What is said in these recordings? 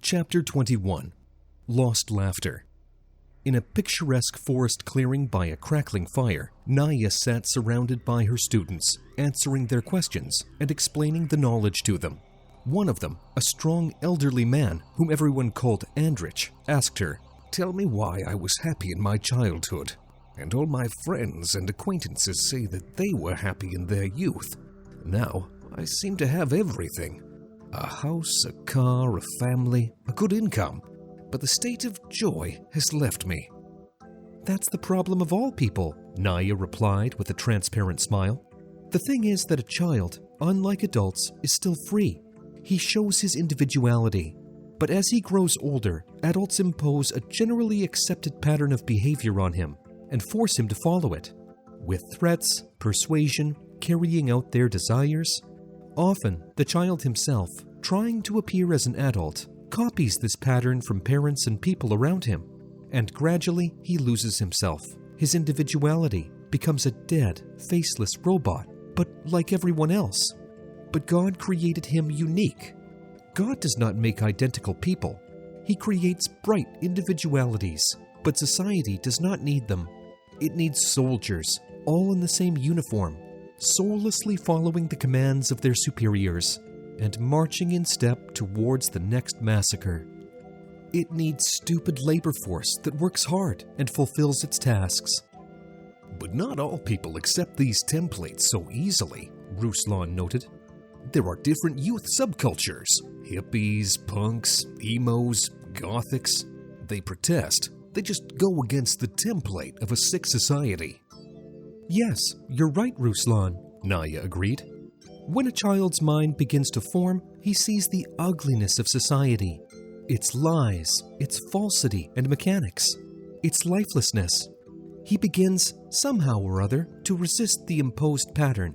Chapter 21. Lost Laughter. In a picturesque forest clearing by a crackling fire, Naya sat surrounded by her students, answering their questions and explaining the knowledge to them. One of them, a strong elderly man whom everyone called Andrich, asked her, "Tell me why I was happy in my childhood, and all my friends and acquaintances say that they were happy in their youth. Now, I seem to have everything. A house, a car, a family, a good income. But the state of joy has left me." "That's the problem of all people," Naya replied with a transparent smile. "The thing is that a child, unlike adults, is still free. He shows his individuality. But as he grows older, adults impose a generally accepted pattern of behavior on him and force him to follow it, with threats, persuasion, carrying out their desires. Often, the child himself, trying to appear as an adult, copies this pattern from parents and people around him, and gradually he loses himself. His individuality becomes a dead, faceless robot, but like everyone else. But God created him unique. God does not make identical people. He creates bright individualities, but society does not need them. It needs soldiers, all in the same uniform, soullessly following the commands of their superiors and marching in step towards the next massacre. It needs stupid labor force that works hard and fulfills its tasks." "But not all people accept these templates so easily," Ruslan noted. "There are different youth subcultures, hippies, punks, emos, gothics. They protest. They just go against the template of a sick society." "Yes, you're right, Ruslan," Naya agreed. "When a child's mind begins to form, he sees the ugliness of society, its lies, its falsity and mechanics, its lifelessness. He begins, somehow or other, to resist the imposed pattern.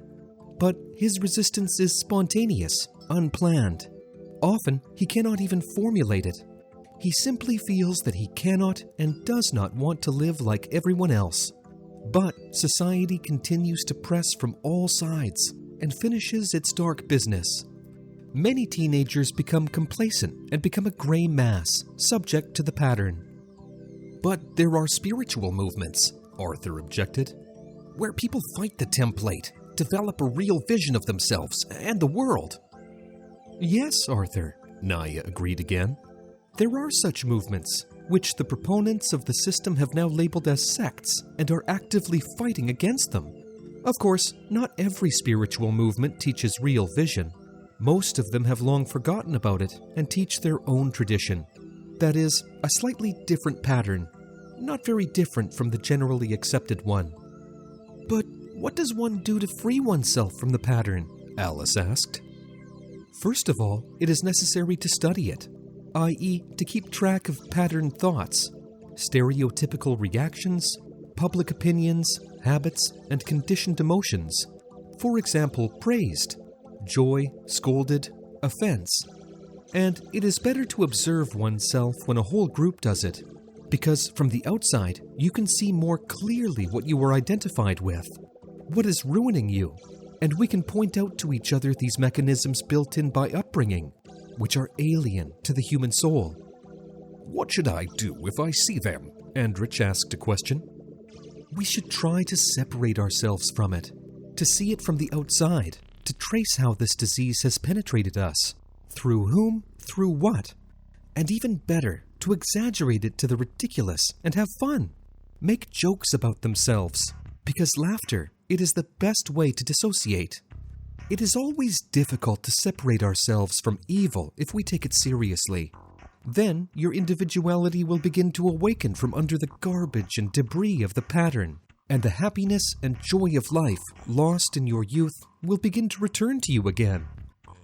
But his resistance is spontaneous, unplanned. Often, he cannot even formulate it. He simply feels that he cannot and does not want to live like everyone else. But society continues to press from all sides and finishes its dark business. Many teenagers become complacent and become a gray mass, subject to the pattern." "But there are spiritual movements," Arthur objected, "where people fight the template, develop a real vision of themselves and the world." "Yes, Arthur," Naya agreed again. "There are such movements, which the proponents of the system have now labeled as sects and are actively fighting against them. Of course, not every spiritual movement teaches real vision. Most of them have long forgotten about it and teach their own tradition. That is, a slightly different pattern, not very different from the generally accepted one." "But what does one do to free oneself from the pattern?" Alice asked. "First of all, it is necessary to study it, i.e., to keep track of patterned thoughts, stereotypical reactions, public opinions, habits, and conditioned emotions. For example, praised, joy, scolded, offense. And it is better to observe oneself when a whole group does it, because from the outside, you can see more clearly what you are identified with, what is ruining you, and we can point out to each other these mechanisms built in by upbringing, which are alien to the human soul." "What should I do if I see them?" Andrich asked a question. "We should try to separate ourselves from it, to see it from the outside, to trace how this disease has penetrated us, through whom, through what, and even better, to exaggerate it to the ridiculous and have fun. Make jokes about themselves, because laughter, it is the best way to dissociate. It is always difficult to separate ourselves from evil if we take it seriously. Then your individuality will begin to awaken from under the garbage and debris of the pattern, and the happiness and joy of life lost in your youth will begin to return to you again.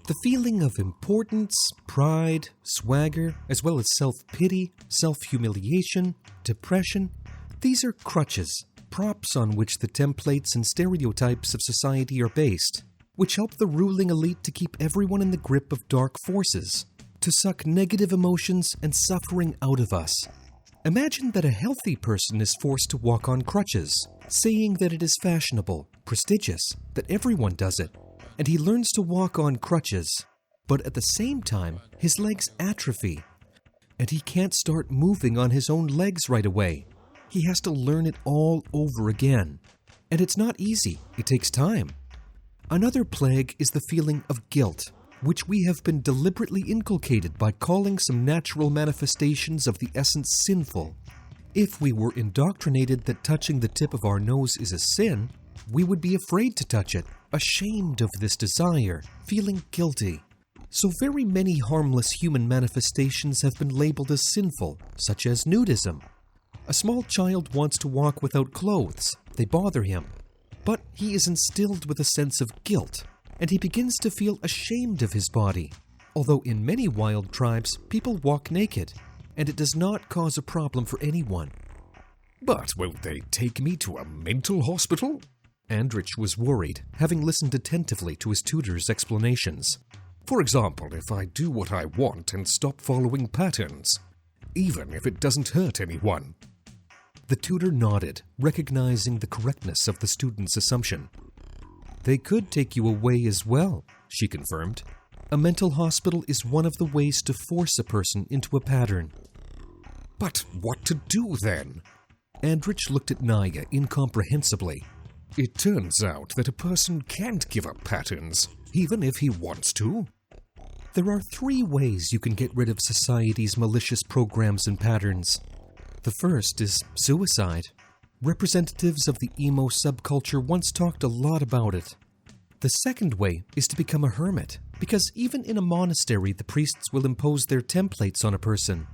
The feeling of importance, pride, swagger, as well as self-pity, self-humiliation, depression, these are crutches, props on which the templates and stereotypes of society are based, which help the ruling elite to keep everyone in the grip of dark forces, to suck negative emotions and suffering out of us. Imagine that a healthy person is forced to walk on crutches, saying that it is fashionable, prestigious, that everyone does it, and he learns to walk on crutches. But at the same time, his legs atrophy, and he can't start moving on his own legs right away. He has to learn it all over again. And it's not easy. It takes time. Another plague is the feeling of guilt, which we have been deliberately inculcated by calling some natural manifestations of the essence sinful. If we were indoctrinated that touching the tip of our nose is a sin, we would be afraid to touch it, ashamed of this desire, feeling guilty. So very many harmless human manifestations have been labeled as sinful, such as nudism. A small child wants to walk without clothes. They bother him. But he is instilled with a sense of guilt, and he begins to feel ashamed of his body. Although in many wild tribes, people walk naked, and it does not cause a problem for anyone. But won't they take me to a mental hospital? Andrich was worried, having listened attentively to his tutor's explanations. For example, if I do what I want and stop following patterns, even if it doesn't hurt anyone. The tutor nodded, recognizing the correctness of the student's assumption. They could take you away as well, she confirmed. A mental hospital is one of the ways to force a person into a pattern. But what to do then? Andrich looked at Naya incomprehensibly. It turns out that a person can't give up patterns, even if he wants to. There are 3 ways you can get rid of society's malicious programs and patterns. The first is suicide. Representatives of the emo subculture once talked a lot about it. The second way is to become a hermit, because even in a monastery, the priests will impose their templates on a person.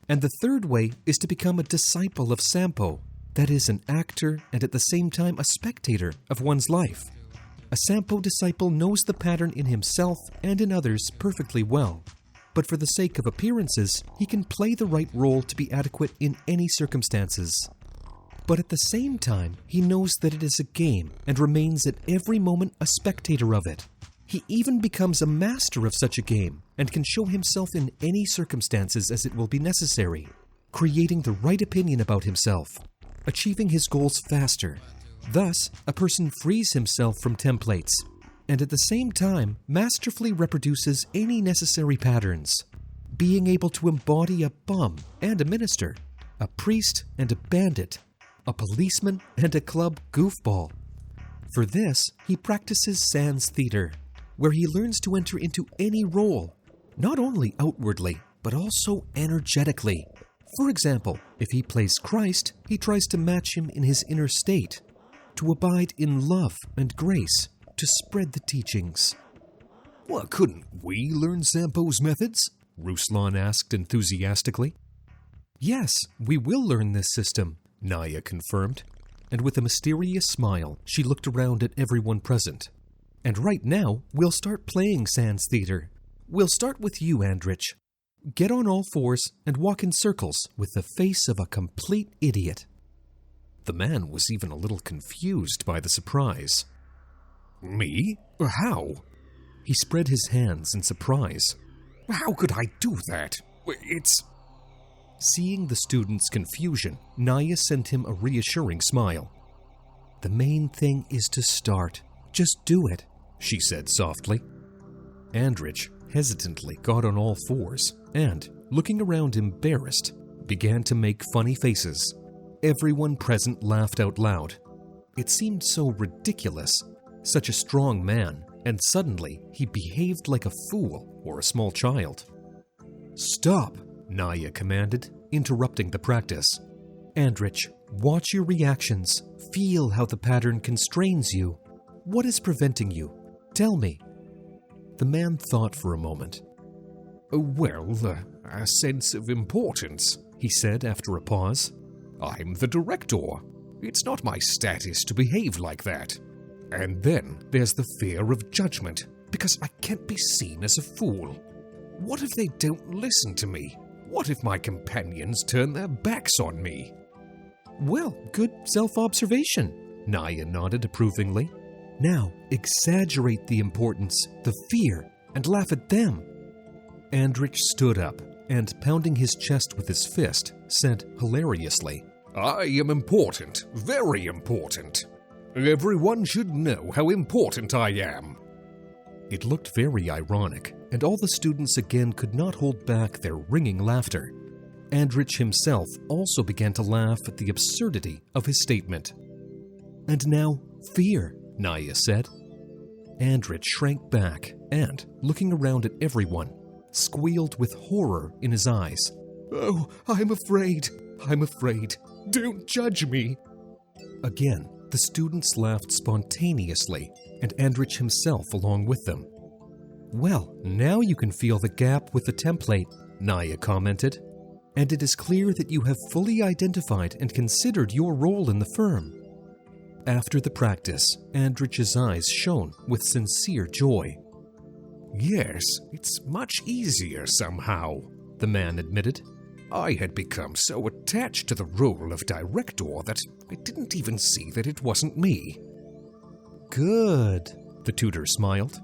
And the third way is to become a disciple of Sampo, that is, an actor and at the same time a spectator of one's life. A Sampo disciple knows the pattern in himself and in others perfectly well. But for the sake of appearances, he can play the right role to be adequate in any circumstances. But at the same time, he knows that it is a game and remains at every moment a spectator of it. He even becomes a master of such a game and can show himself in any circumstances as it will be necessary, creating the right opinion about himself, achieving his goals faster. Thus, a person frees himself from templates and at the same time masterfully reproduces any necessary patterns, being able to embody a bum and a minister, a priest and a bandit, a policeman and a club goofball. For this, he practices sans theater, where he learns to enter into any role, not only outwardly, but also energetically. For example, if he plays Christ, he tries to match him in his inner state, to abide in love and grace, to spread the teachings. Well, couldn't we learn Sampo's methods? Ruslan asked enthusiastically. Yes, we will learn this system, Naya confirmed, and with a mysterious smile, she looked around at everyone present. And right now, we'll start playing sans theater. We'll start with you, Andrich. Get on all fours and walk in circles with the face of a complete idiot. The man was even a little confused by the surprise. Me? How? He spread his hands in surprise. How could I do that? It's... Seeing the student's confusion, Naya sent him a reassuring smile. The main thing is to start. Just do it, she said softly. Andrich hesitantly got on all fours and, looking around embarrassed, began to make funny faces. Everyone present laughed out loud. It seemed so ridiculous. Such a strong man, and suddenly he behaved like a fool or a small child. Stop, Naya commanded, interrupting the practice. Andrich, watch your reactions. Feel how the pattern constrains you. What is preventing you? Tell me. The man thought for a moment. Well, a sense of importance, he said after a pause. I'm the director. It's not my status to behave like that. And then there's the fear of judgment, because I can't be seen as a fool. What if they don't listen to me? What if my companions turn their backs on me? Well, good self-observation, Naya nodded approvingly. Now, exaggerate the importance, the fear, and laugh at them. Andrich stood up and, pounding his chest with his fist, said hilariously, I am important, very important. Everyone should know how important I am. It looked very ironic, and all the students again could not hold back their ringing laughter. Andrich himself also began to laugh at the absurdity of his statement. "And now, fear," Naya said. Andrich shrank back and, looking around at everyone, squealed with horror in his eyes. "Oh, I'm afraid. I'm afraid. Don't judge me." Again, the students laughed spontaneously, and Andrich himself along with them. "Well, now you can feel the gap with the template," Naya commented. "And it is clear that you have fully identified and considered your role in the firm." After the practice, Andrich's eyes shone with sincere joy. "Yes, it's much easier somehow," the man admitted. "I had become so attached to the role of director that I didn't even see that it wasn't me." "Good," the tutor smiled.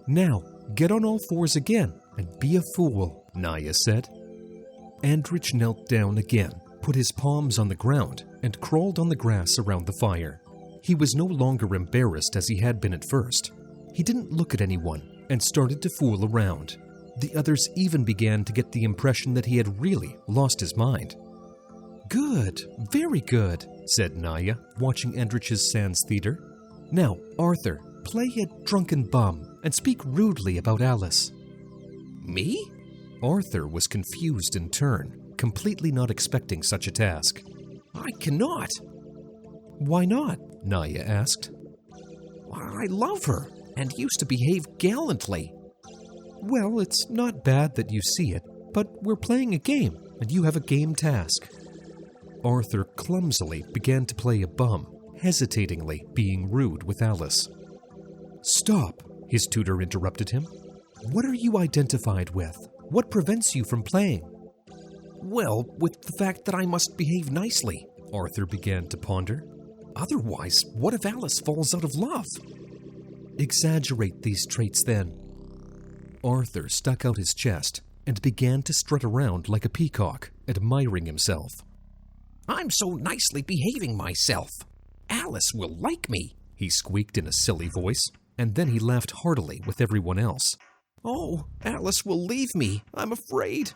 "Now, get on all fours again and be a fool," Naya said. Andrich knelt down again, put his palms on the ground, and crawled on the grass around the fire. He was no longer embarrassed as he had been at first. He didn't look at anyone and started to fool around. The others even began to get the impression that he had really lost his mind. "Good, very good," said Naya, watching Andrich's Sands Theater. "Now, Arthur, play a drunken bum and speak rudely about Alice." "Me?" Arthur was confused in turn, completely not expecting such a task. "I cannot." "Why not?" Naya asked. "I love her and used to behave gallantly." "Well, it's not bad that you see it, but we're playing a game, and you have a game task." Arthur clumsily began to play a bum, hesitatingly being rude with Alice. "Stop," his tutor interrupted him. "What are you identified with? What prevents you from playing?" "Well, with the fact that I must behave nicely," Arthur began to ponder. "Otherwise, what if Alice falls out of love?" "Exaggerate these traits then." Arthur stuck out his chest and began to strut around like a peacock, admiring himself. "I'm so nicely behaving myself. Alice will like me," he squeaked in a silly voice, and then he laughed heartily with everyone else. "Oh, Alice will leave me. I'm afraid.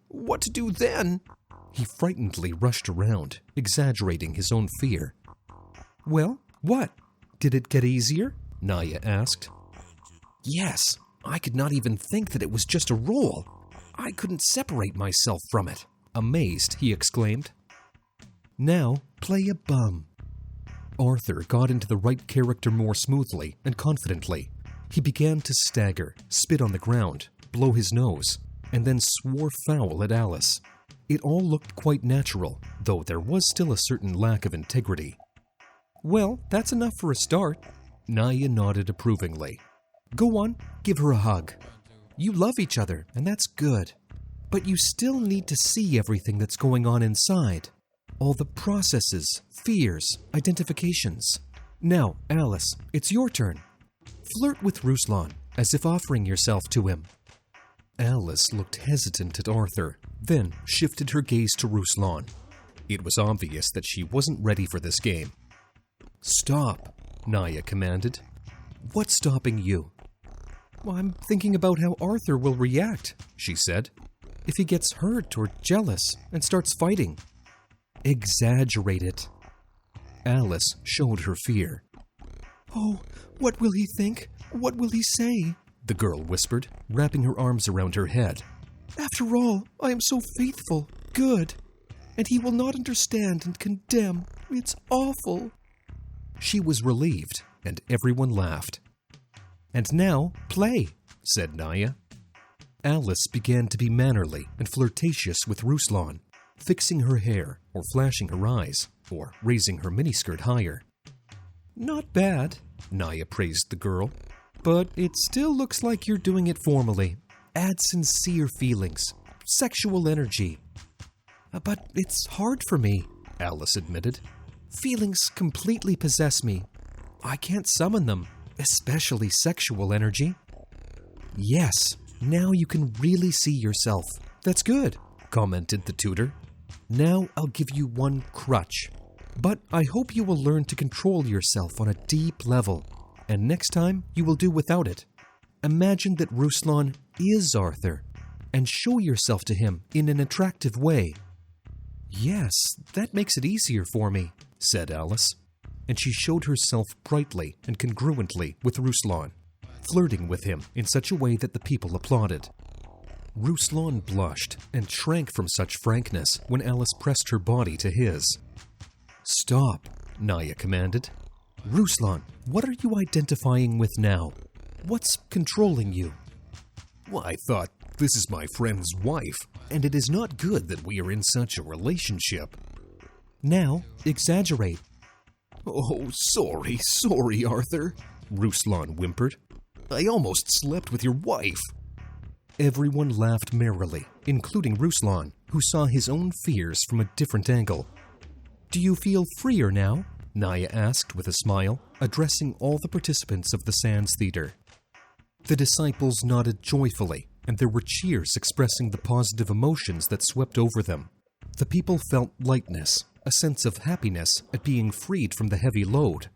What to do then?" He frightenedly rushed around, exaggerating his own fear. "Well, what? Did it get easier?" Naya asked. "Yes, I could not even think that it was just a role. I couldn't separate myself from it." Amazed, he exclaimed. "Now, play a bum." Arthur got into the right character more smoothly and confidently. He began to stagger, spit on the ground, blow his nose, and then swore foul at Alice. It all looked quite natural, though there was still a certain lack of integrity. "Well, that's enough for a start." Naya nodded approvingly. "Go on, give her a hug. You love each other, and that's good. But you still need to see everything that's going on inside. All the processes, fears, identifications. Now, Alice, it's your turn. Flirt with Ruslan, as if offering yourself to him." Alice looked hesitant at Arthur, then shifted her gaze to Ruslan. It was obvious that she wasn't ready for this game. "Stop," Naya commanded. "What's stopping you?" "Well, I'm thinking about how Arthur will react," she said. "If he gets hurt or jealous and starts fighting." "Exaggerate it." Alice showed her fear. "Oh, what will he think? What will he say?" the girl whispered, wrapping her arms around her head. "After all, I am so faithful, good, and he will not understand and condemn. It's awful." She was relieved, and everyone laughed. "And now, play," said Naya. Alice began to be mannerly and flirtatious with Ruslan, fixing her hair or flashing her eyes or raising her miniskirt higher. "Not bad," Naya praised the girl, "but it still looks like you're doing it formally. Add sincere feelings, sexual energy." "But it's hard for me," Alice admitted. "Feelings completely possess me. I can't summon them, especially sexual energy." "Yes, now you can really see yourself. That's good," commented the tutor. "Now I'll give you one crutch. But I hope you will learn to control yourself on a deep level, and next time you will do without it. Imagine that Ruslan is Arthur. and show yourself to him in an attractive way. Yes, that makes it easier for me, said Alice, and she showed herself brightly and congruently with Ruslan, flirting with him in such a way that the people applauded. Ruslan blushed and shrank from such frankness when Alice pressed her body to his. Stop, Naya commanded. Ruslan, what are you identifying with now? What's controlling you? Well, I thought, this is my friend's wife, and it is not good that we are in such a relationship. Now, exaggerate. Oh, sorry, Arthur, Ruslan whimpered. I almost slept with your wife. Everyone laughed merrily, including Ruslan, who saw his own fears from a different angle. Do you feel freer now? Naya asked with a smile, addressing all the participants of the Sands Theater. The disciples nodded joyfully, and there were cheers expressing the positive emotions that swept over them. The people felt lightness, a sense of happiness at being freed from the heavy load.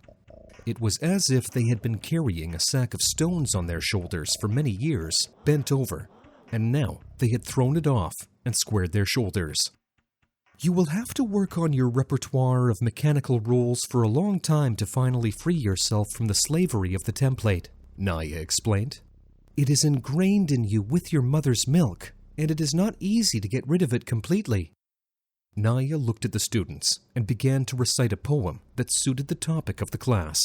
It was as if they had been carrying a sack of stones on their shoulders for many years, bent over, and now they had thrown it off and squared their shoulders. You will have to work on your repertoire of mechanical roles for a long time to finally free yourself from the slavery of the template, Naya explained. It is ingrained in you with your mother's milk, and it is not easy to get rid of it completely. Naya looked at the students and began to recite a poem that suited the topic of the class.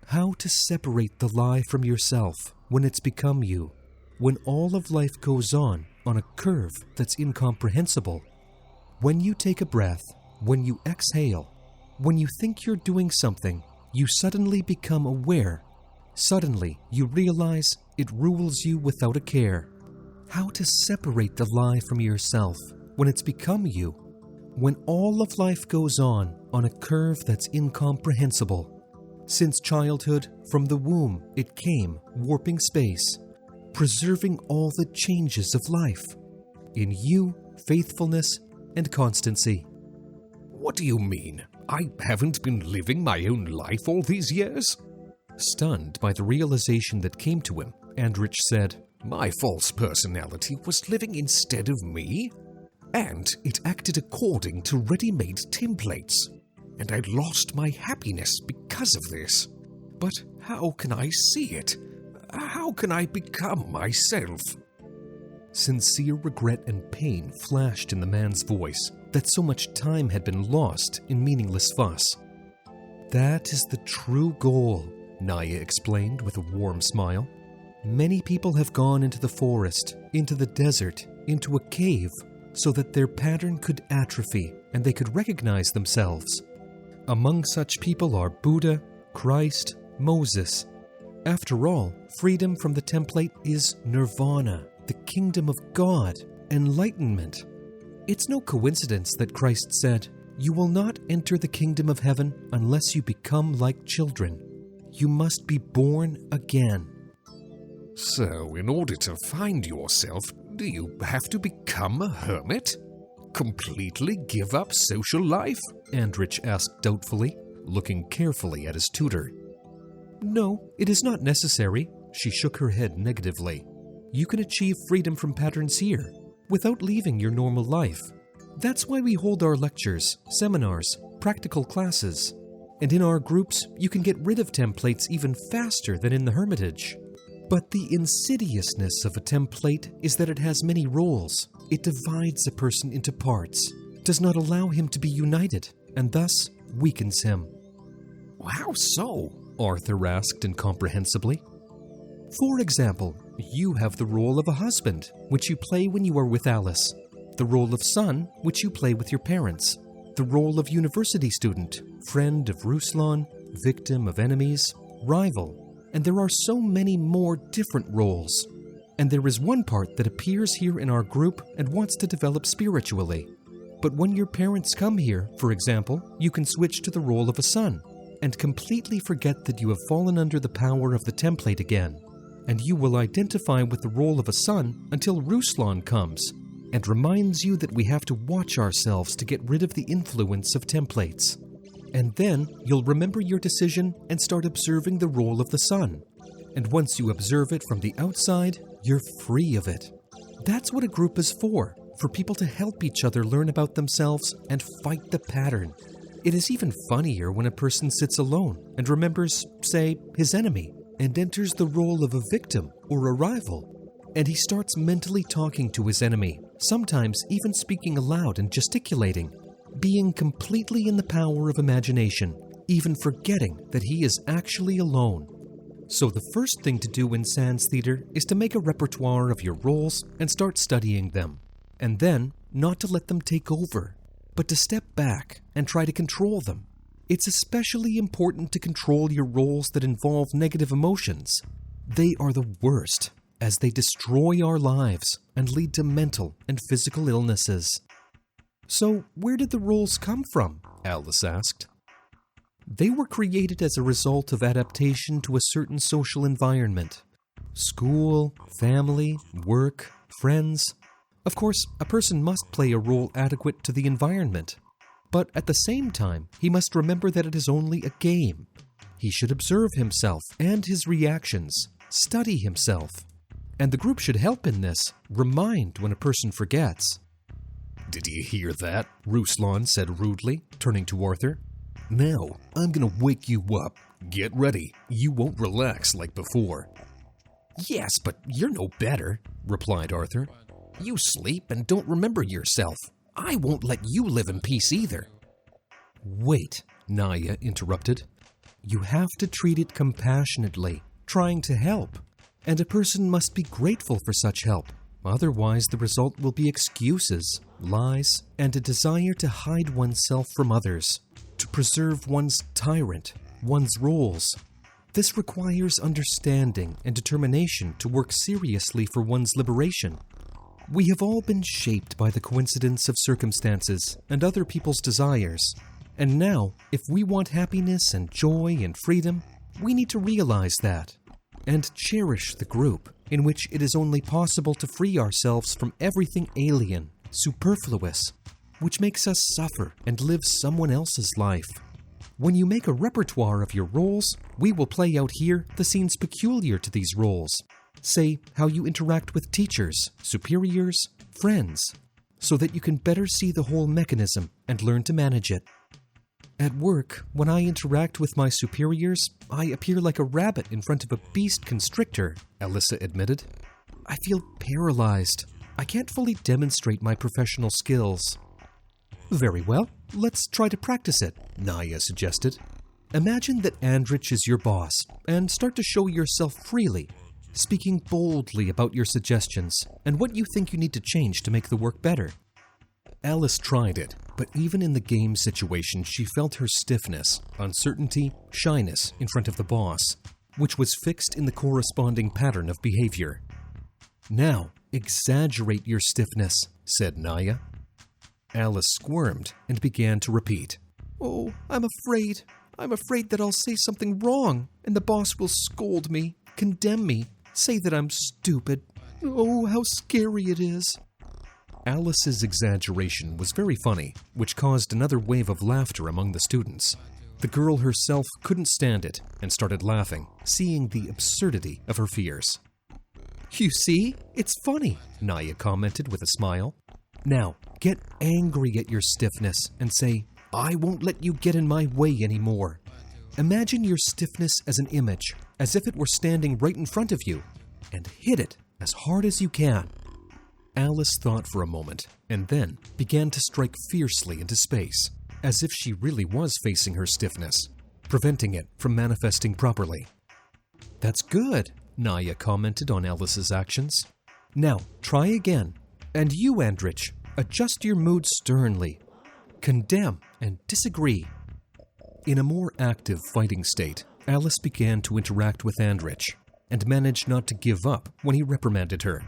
How to separate the lie from yourself when it's become you, when all of life goes on a curve that's incomprehensible. When you take a breath, when you exhale, when you think you're doing something, you suddenly become aware. Suddenly, you realize it rules you without a care. How to separate the lie from yourself when it's become you, when all of life goes on a curve that's incomprehensible. Since childhood, from the womb, it came, warping space, preserving all the changes of life. In you, faithfulness and constancy. What do you mean? I haven't been living my own life all these years? Stunned by the realization that came to him, Andrich said, My false personality was living instead of me, and it acted according to ready-made templates, and I lost my happiness because of this. But how can I see it? How can I become myself? Sincere regret and pain flashed in the man's voice that so much time had been lost in meaningless fuss. That is the true goal, Naya explained with a warm smile. Many people have gone into the forest, into the desert, into a cave, so that their pattern could atrophy and they could recognize themselves. Among such people are Buddha, Christ, Moses. After all, freedom from the template is nirvana, the kingdom of God, enlightenment. It's no coincidence that Christ said, "You will not enter the kingdom of heaven unless you become like children. You must be born again." So, in order to find yourself, do you have to become a hermit? Completely give up social life? Andrich asked doubtfully, looking carefully at his tutor. No, it is not necessary. She shook her head negatively. You can achieve freedom from patterns here, without leaving your normal life. That's why we hold our lectures, seminars, practical classes. And in our groups, you can get rid of templates even faster than in the hermitage. But the insidiousness of a template is that it has many roles. It divides a person into parts, does not allow him to be united, and thus weakens him. How so? Arthur asked incomprehensibly. For example, you have the role of a husband, which you play when you are with Alice, the role of son, which you play with your parents, the role of university student, friend of Ruslan, victim of enemies, rival, and there are so many more different roles. And there is one part that appears here in our group and wants to develop spiritually. But when your parents come here, for example, you can switch to the role of a son and completely forget that you have fallen under the power of the template again. And you will identify with the role of a son until Ruslan comes and reminds you that we have to watch ourselves to get rid of the influence of templates. And then you'll remember your decision and start observing the role of the son. And once you observe it from the outside, you're free of it. That's what a group is for people to help each other learn about themselves and fight the pattern. It is even funnier when a person sits alone and remembers, say, his enemy, and enters the role of a victim or a rival. And he starts mentally talking to his enemy, sometimes even speaking aloud and gesticulating, being completely in the power of imagination, even forgetting that he is actually alone. So the first thing to do in Sans Theater is to make a repertoire of your roles and start studying them. And then, not to let them take over, but to step back and try to control them. It's especially important to control your roles that involve negative emotions. They are the worst, as they destroy our lives and lead to mental and physical illnesses. So, where did the roles come from? Alice asked. They were created as a result of adaptation to a certain social environment. School, family, work, friends. Of course, a person must play a role adequate to the environment. But at the same time, he must remember that it is only a game. He should observe himself and his reactions, study himself. And the group should help in this, remind when a person forgets. Did you hear that? Ruslan said rudely, turning to Arthur. Now, I'm gonna wake you up. Get ready. You won't relax like before. Yes, but you're no better, replied Arthur. You sleep and don't remember yourself. I won't let you live in peace either. Wait, Naya interrupted. You have to treat it compassionately, trying to help. And a person must be grateful for such help. Otherwise, the result will be excuses, lies, and a desire to hide oneself from others, to preserve one's tyrant, one's roles. This requires understanding and determination to work seriously for one's liberation. We have all been shaped by the coincidence of circumstances and other people's desires. And now, if we want happiness and joy and freedom, we need to realize that and cherish the group in which it is only possible to free ourselves from everything alien, superfluous, which makes us suffer and live someone else's life. When you make a repertoire of your roles, we will play out here the scenes peculiar to these roles. Say how you interact with teachers, superiors, friends, so that you can better see the whole mechanism and learn to manage it. At work, when I interact with my superiors, I appear like a rabbit in front of a beast constrictor, Alyssa admitted. I feel paralyzed. I can't fully demonstrate my professional skills. Very well, let's try to practice it, Naya suggested. Imagine that Andrich is your boss, and start to show yourself freely, speaking boldly about your suggestions and what you think you need to change to make the work better. Alice tried it, but even in the game situation, she felt her stiffness, uncertainty, shyness in front of the boss, which was fixed in the corresponding pattern of behavior. Now, exaggerate your stiffness, said Naya. Alice squirmed and began to repeat. Oh, I'm afraid. I'm afraid that I'll say something wrong, and the boss will scold me, condemn me, say that I'm stupid. Oh, how scary it is. Alice's exaggeration was very funny, which caused another wave of laughter among the students. The girl herself couldn't stand it and started laughing, seeing the absurdity of her fears. You see, it's funny, Naya commented with a smile. Now, get angry at your stiffness and say, I won't let you get in my way anymore. Imagine your stiffness as an image, as if it were standing right in front of you, and hit it as hard as you can. Alice thought for a moment, and then began to strike fiercely into space, as if she really was facing her stiffness, preventing it from manifesting properly. That's good, Naya commented on Alice's actions. Now, try again. And you, Andrich, adjust your mood sternly. Condemn and disagree. In a more active fighting state, Alice began to interact with Andrich, and managed not to give up when he reprimanded her.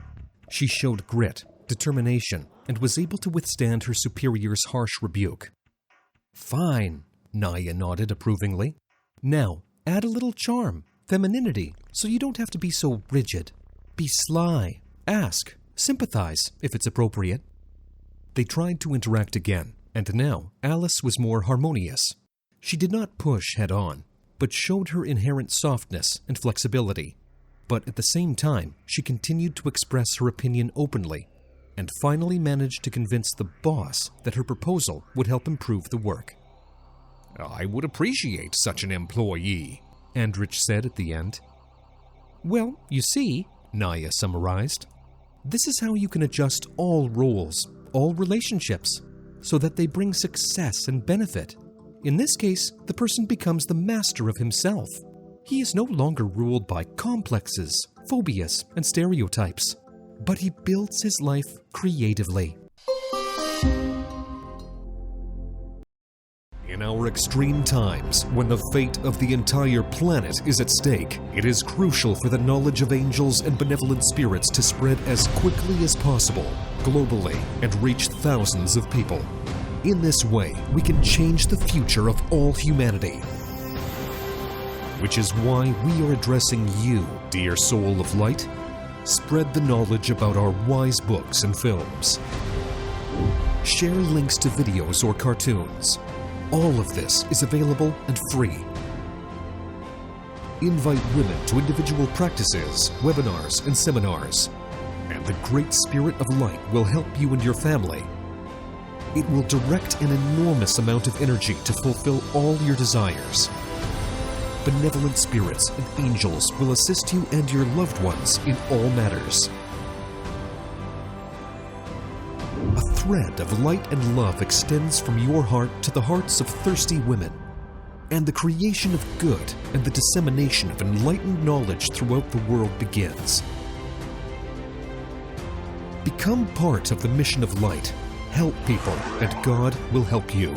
She showed grit, determination, and was able to withstand her superior's harsh rebuke. Fine, Naya nodded approvingly. Now, add a little charm, femininity, so you don't have to be so rigid. Be sly, ask, sympathize, if it's appropriate. They tried to interact again, and now Alice was more harmonious. She did not push head-on, but showed her inherent softness and flexibility. But at the same time, she continued to express her opinion openly, and finally managed to convince the boss that her proposal would help improve the work. I would appreciate such an employee, Andrich said at the end. Well, you see, Naya summarized, this is how you can adjust all roles, all relationships, so that they bring success and benefit. In this case, the person becomes the master of himself. He is no longer ruled by complexes, phobias, and stereotypes, but he builds his life creatively. In our extreme times, when the fate of the entire planet is at stake, it is crucial for the knowledge of angels and benevolent spirits to spread as quickly as possible, globally, and reach thousands of people. In this way, we can change the future of all humanity. Which is why we are addressing you, dear soul of light. Spread the knowledge about our wise books and films. Share links to videos or cartoons. All of this is available and free. Invite women to individual practices, webinars, and seminars. And the Great Spirit of Light will help you and your family. It will direct an enormous amount of energy to fulfill all your desires. Benevolent spirits and angels will assist you and your loved ones in all matters. A thread of light and love extends from your heart to the hearts of thirsty women, and the creation of good and the dissemination of enlightened knowledge throughout the world begins. Become part of the mission of light. Help people, and God will help you.